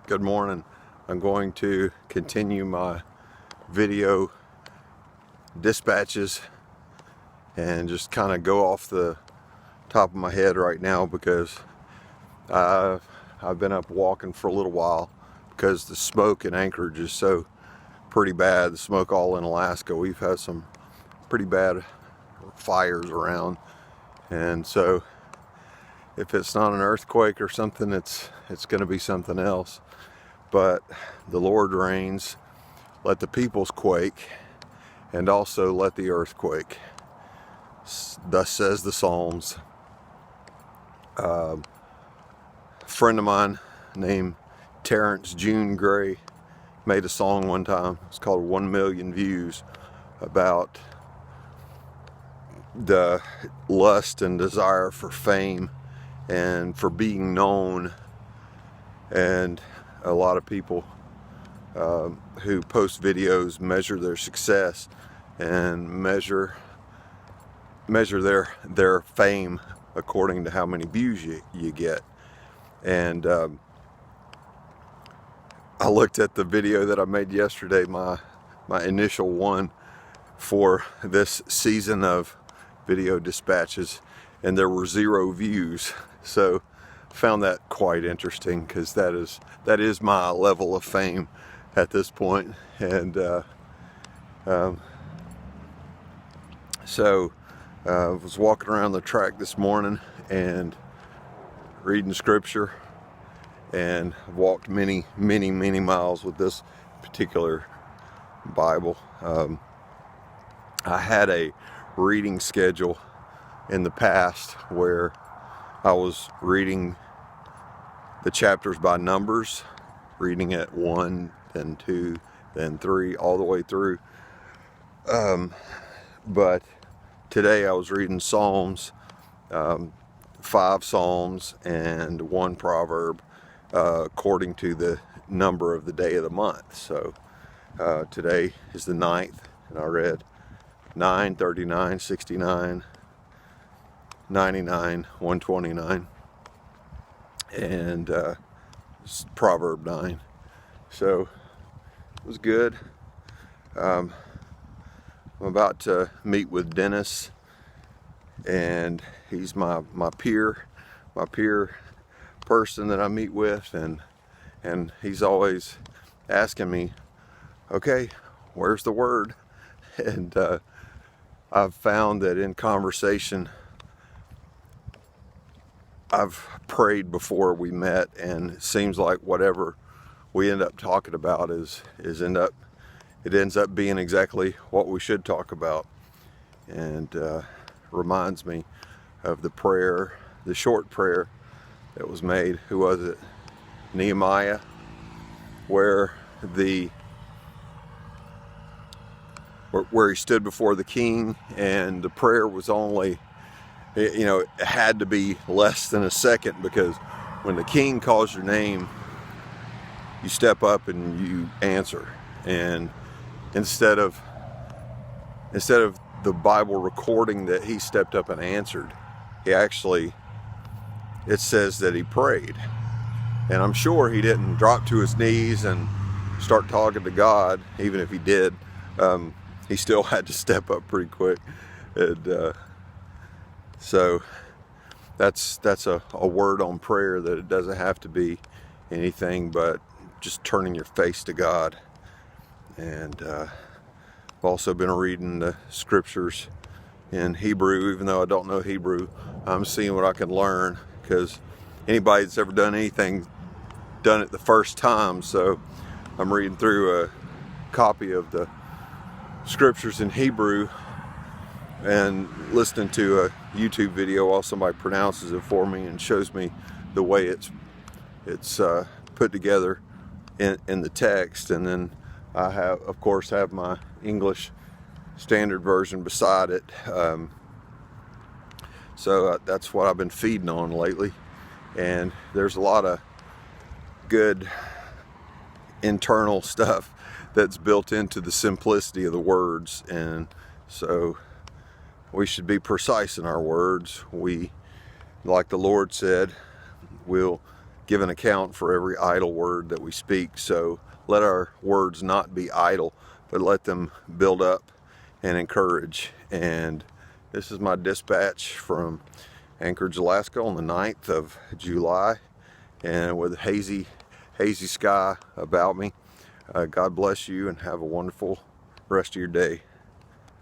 Good morning. I'm going to continue my video dispatches and just kind of go off the top of my head right now because I've been up walking for a little while because the smoke in Anchorage is so pretty bad. The smoke all in Alaska. We've had some pretty bad fires around, and so if it's not an earthquake or something, it's going to be something else. But the Lord reigns. Let the peoples quake, and also let the earth quake. Thus says the Psalms. A friend of mine named Terrence June Gray made a song one time. It's called 1 Million Views, about the lust and desire for fame and for being known. And a lot of people who post videos measure their success and measure their fame according to how many views you get. And I looked at the video that I made yesterday, my initial one for this season of video dispatches, and there were 0 views. So found that quite interesting, because that is my level of fame at this point. And so I was walking around the track this morning and reading scripture, and walked many miles with this particular Bible. I had a reading schedule in the past where I was reading the chapters by numbers, reading it 1, then 2, then 3, all the way through. But today I was reading Psalms, 5 Psalms and 1 proverb, according to the number of the day of the month. So today is the 9th, and I read 9, 39, 69, 99, 129, and Proverb 9. So it was good. I'm about to meet with Dennis, and he's my peer person that I meet with, and he's always asking me, okay, where's the word? And I've found that in conversation, I've prayed before we met, and it seems like whatever we end up talking about ends up being exactly what we should talk about. And reminds me of the prayer, the short prayer that was made. Who was it? Nehemiah, where he stood before the king, and the prayer was only, it had to be less than a second, because when the king calls your name, you step up and you answer. And instead of the Bible recording that he stepped up and answered, it says that he prayed. And I'm sure he didn't drop to his knees and start talking to God. Even if he did, he still had to step up pretty quick. And so that's a word on prayer, that it doesn't have to be anything but just turning your face to God. And I've also been reading the scriptures in Hebrew. Even though I don't know Hebrew, I'm seeing what I can learn, because anybody that's ever done anything done it the first time. So I'm reading through a copy of the scriptures in Hebrew and listening to a YouTube video while somebody pronounces it for me and shows me the way it's put together in the text. And then I have my English Standard Version beside it. So that's what I've been feeding on lately. And there's a lot of good internal stuff that's built into the simplicity of the words. And so we should be precise in our words. We, like the Lord said, will give an account for every idle word that we speak. So let our words not be idle, but let them build up and encourage. And this is my dispatch from Anchorage, Alaska on the 9th of July, and with hazy sky about me. God bless you and have a wonderful rest of your day.